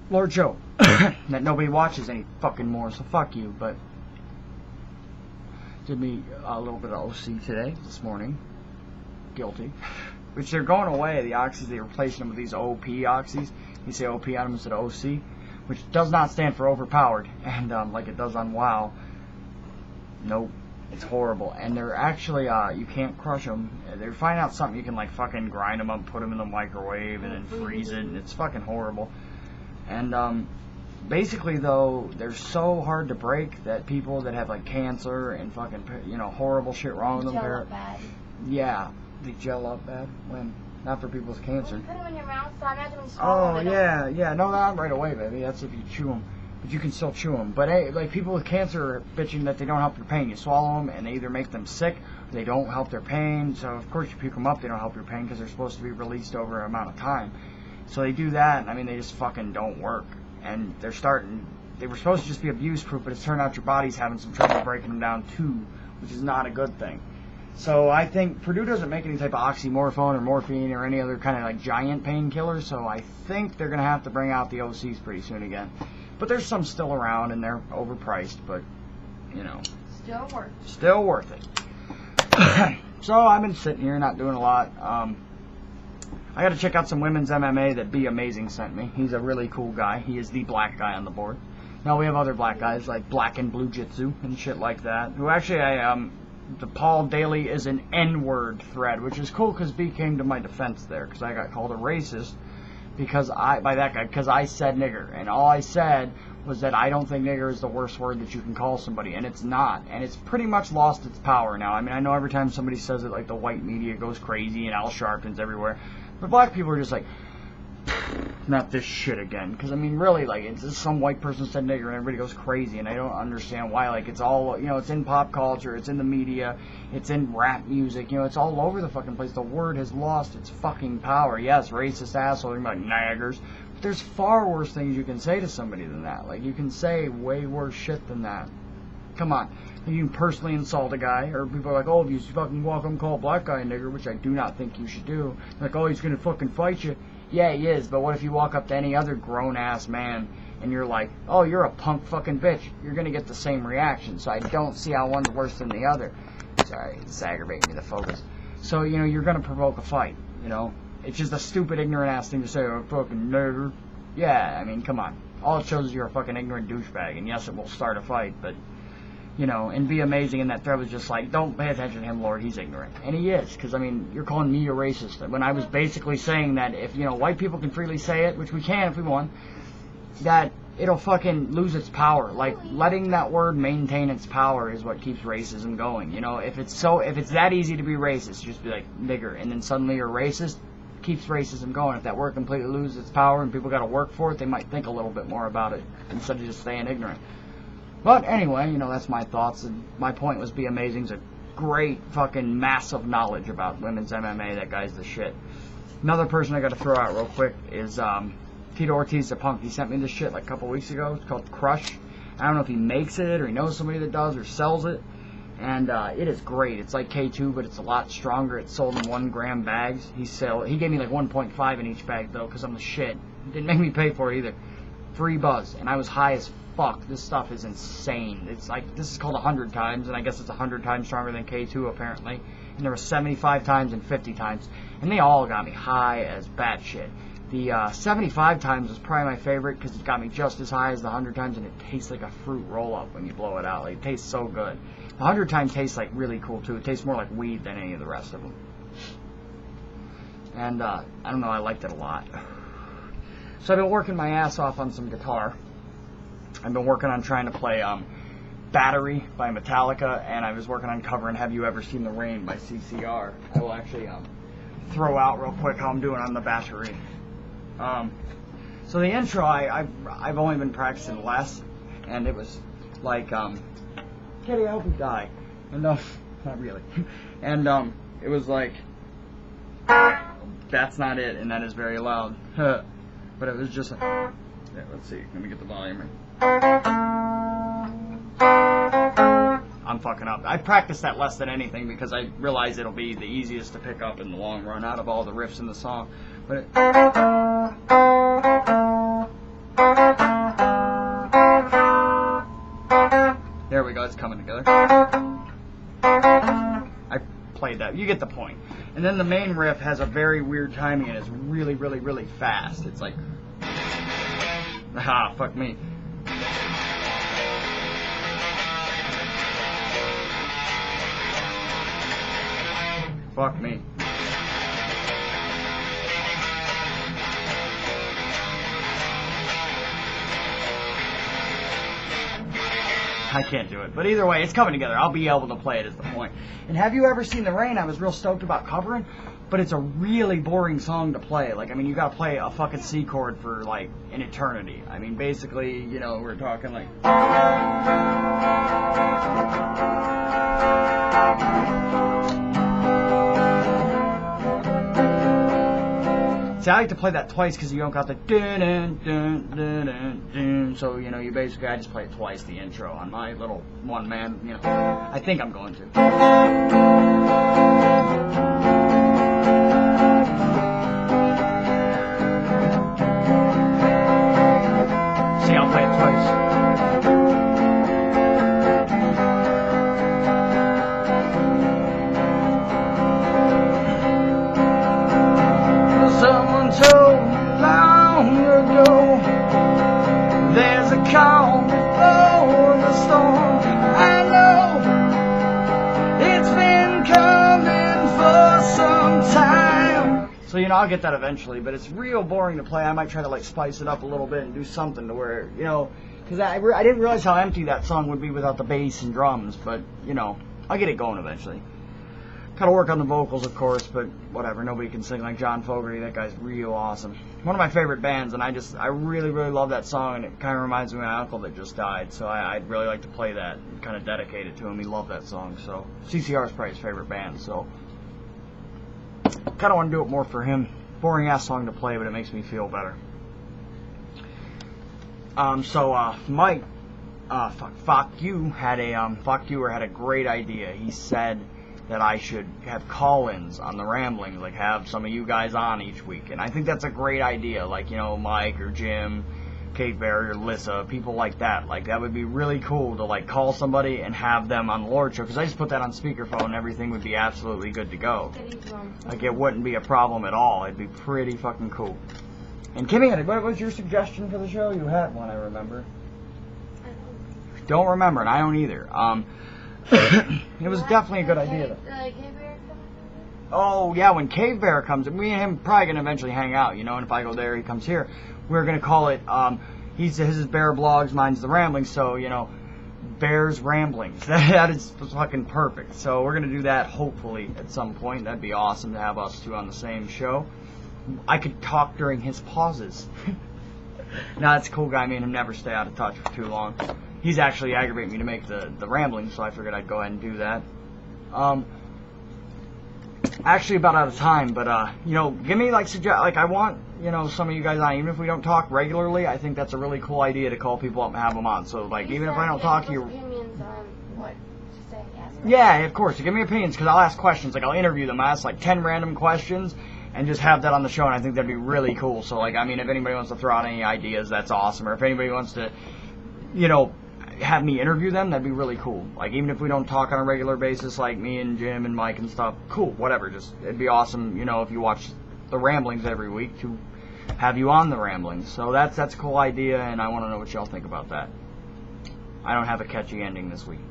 Lord Joe, that nobody watches any fucking more, so fuck you, but did me a little bit of OC today, this morning. Guilty. Which they're going away, the oxys, they're replacing them with these OP oxys. You say OP on them instead of OC, which does not stand for overpowered, and like it does on WoW. Nope. It's horrible, and they're actually, you can't crush them. They're finding out something, you can like fucking grind them up, put them in the microwave, and then freeze it, and it's fucking horrible. And basically though, they're so hard to break that people that have like cancer and fucking, you know, horrible shit wrong with them. Gel up bad. Yeah, they gel up bad. When? Not for people's cancer. Well, you put them in your mouth, so I imagine when you swallow them. Oh, yeah, no, not right away, baby. That's if you chew them. But you can still chew them. But hey, like people with cancer are bitching that they don't help your pain. You swallow them, and they either make them sick, or they don't help their pain. So of course you puke them up, they don't help your pain because they're supposed to be released over an amount of time. So they do that, and I mean they just fucking don't work. And they're starting. They were supposed to just be abuse-proof, but it's turned out your body's having some trouble breaking them down too, which is not a good thing. So I think Purdue doesn't make any type of oxymorphone or morphine or any other kind of like giant painkiller. So I think they're gonna have to bring out the OCs pretty soon again. But there's some still around, and they're overpriced, but, you know. Still worth it. Still worth it. So, I've been sitting here, not doing a lot. I gotta check out some women's MMA that Be Amazing sent me. He's a really cool guy. He is the black guy on the board. Now, we have other black guys, like Black and Blue Jitsu and shit like that. Who actually, the Paul Daly is an N-word thread, which is cool, because B came to my defense there, because I got called a racist. Because I said nigger, and all I said was that I don't think nigger is the worst word that you can call somebody, and it's not, and it's pretty much lost its power now. I mean, I know every time somebody says it, like the white media goes crazy and Al Sharpton's everywhere, but black people are just like, not this shit again. Because I mean, really, like, it's just some white person said nigger and everybody goes crazy, and I don't understand why. Like, it's all, you know, it's in pop culture, it's in the media, it's in rap music, you know, it's all over the fucking place. The word has lost its fucking power. Yes, racist asshole, you're like naggers, but there's far worse things you can say to somebody than that. Like, you can say way worse shit than that. Come on. You can personally insult a guy, or people are like, oh, if you fucking walk up and call a black guy a nigger, which I do not think you should do. Like, oh, he's gonna fucking fight you. Yeah, he is, but what if you walk up to any other grown-ass man and you're like, oh, you're a punk fucking bitch? You're going to get the same reaction, so I don't see how one's worse than the other. Sorry, it's aggravating me to focus. So, you know, you're going to provoke a fight, you know? It's just a stupid, ignorant-ass thing to say, oh, fucking nigger. Yeah, I mean, come on. All it shows is you're a fucking ignorant douchebag, and yes, it will start a fight, but, you know, and Be Amazing in that thread was just like, don't pay attention to him, Lord, he's ignorant. And he is, because, I mean, you're calling me a racist. When I was basically saying that if, you know, white people can freely say it, which we can if we want, that it'll fucking lose its power. Like, letting that word maintain its power is what keeps racism going. You know, if it's that easy to be racist, just be like, nigger, and then suddenly you're racist, keeps racism going. If that word completely loses its power and people got to work for it, they might think a little bit more about it instead of just staying ignorant. But anyway, you know, that's my thoughts, and my point was Be Amazing's a great fucking massive knowledge about women's MMA. That guy's the shit. Another person I got to throw out real quick is Tito Ortiz the Punk. He sent me this shit like a couple weeks ago. It's called Crush. I don't know if he makes it or he knows somebody that does or sells it. And it is great. It's like K2, but it's a lot stronger. It's sold in 1 gram bags. He gave me like 1.5 in each bag though, because I'm the shit. He didn't make me pay for it either. Free buzz, and I was high as fuck. This stuff is insane. It's like, this is called 100 times, and I guess it's 100 times stronger than K2 apparently. And there was 75 times and 50 times, and they all got me high as batshit. The 75 times was probably my favorite because it got me just as high as the 100 times, and it tastes like a fruit roll-up when you blow it out. Like, it tastes so good. The 100 times tastes like really cool too. It tastes more like weed than any of the rest of them. And I don't know, I liked it a lot. So I've been working my ass off on some guitar. I've been working on trying to play Battery by Metallica, and I was working on covering Have You Ever Seen the Rain by CCR. I will actually throw out real quick how I'm doing on the Battery. So the intro, I've only been practicing less, and it was like, Kitty, I hope you die. And not really. And it was like, that's not it, and that is very loud. But it was just, yeah, let's see, let me get the volume right. I'm fucking up. I practiced that less than anything because I realize it'll be the easiest to pick up in the long run out of all the riffs in the song. But it's coming together. I played that. You get the point. And then the main riff has a very weird timing and it's really, really, really fast. It's like, ah, fuck me. Fuck me. I can't do it. But either way, it's coming together. I'll be able to play it is the point. And have you ever seen The Rain? I was real stoked about covering, but it's a really boring song to play. Like, I mean, you gotta play a fucking C chord for, like, an eternity. I mean, basically, you know, we're talking like... See, I like to play that twice because you don't got the dun dun dun dun dun dun. So, you know, you basically, I just play it twice, the intro, on my little one man, you know. I think I'm going to. See, I'll play it twice. Someone told me long ago there's a calm before the storm. I know it's been coming for some time. So, you know, I'll get that eventually, but it's real boring to play. I might try to, like, spice it up a little bit and do something to where, you know, because I didn't realize how empty that song would be without the bass and drums, but, you know, I'll get it going eventually. Gotta work on the vocals, of course, but whatever. Nobody can sing like John Fogerty. That guy's real awesome. One of my favorite bands, and I really, really love that song, and it kind of reminds me of my uncle that just died, so I'd really like to play that and kind of dedicate it to him. He loved that song, so CCR is probably his favorite band, so kind of want to do it more for him. Boring ass song to play, but it makes me feel better. Mike, Fuck You had a great idea. He said that I should have call-ins on the Ramblings, like have some of you guys on each week. And I think that's a great idea, like, you know, Mike or Jim, Kate Berry or Lissa, people like that. Like, that would be really cool to, like, call somebody and have them on the Lord Show, because I just put that on speakerphone and everything would be absolutely good to go. Like, it wouldn't be a problem at all. It'd be pretty fucking cool. And Kimmy, what was your suggestion for the show? You had one, I remember. Don't remember, and I don't either. It was definitely a good idea. Oh, yeah, when Cave Bear comes, me and him probably going to eventually hang out, you know, and if I go there, he comes here. We're going to call it, his is Bear Blogs, mine's The Ramblings, so, you know, Bear's Ramblings. That is fucking perfect. So we're going to do that, hopefully, at some point. That'd be awesome to have us two on the same show. I could talk during his pauses. No, that's a cool guy. Me and him never stay out of touch for too long. He's actually aggravating me to make the Ramblings, so I figured I'd go ahead and do that. Actually about out of time, but, you know, give me, like, I want, you know, some of you guys on, even if we don't talk regularly, I think that's a really cool idea to call people up and have them on. So, like, even if I don't talk to you... Opinions on what to say. Yeah, of course. Give me opinions, because I'll ask questions. Like, I'll interview them. I'll ask, like, 10 random questions, and just have that on the show, and I think that'd be really cool. So, like, I mean, if anybody wants to throw out any ideas, that's awesome. Or if anybody wants to, you know, have me interview them, that'd be really cool. Like, even if we don't talk on a regular basis, like me and Jim and Mike and stuff, cool, whatever. Just, it'd be awesome, you know, if you watch the Ramblings every week, to have you on the Ramblings. So that's a cool idea, and I want to know what y'all think about that. I don't have a catchy ending this week.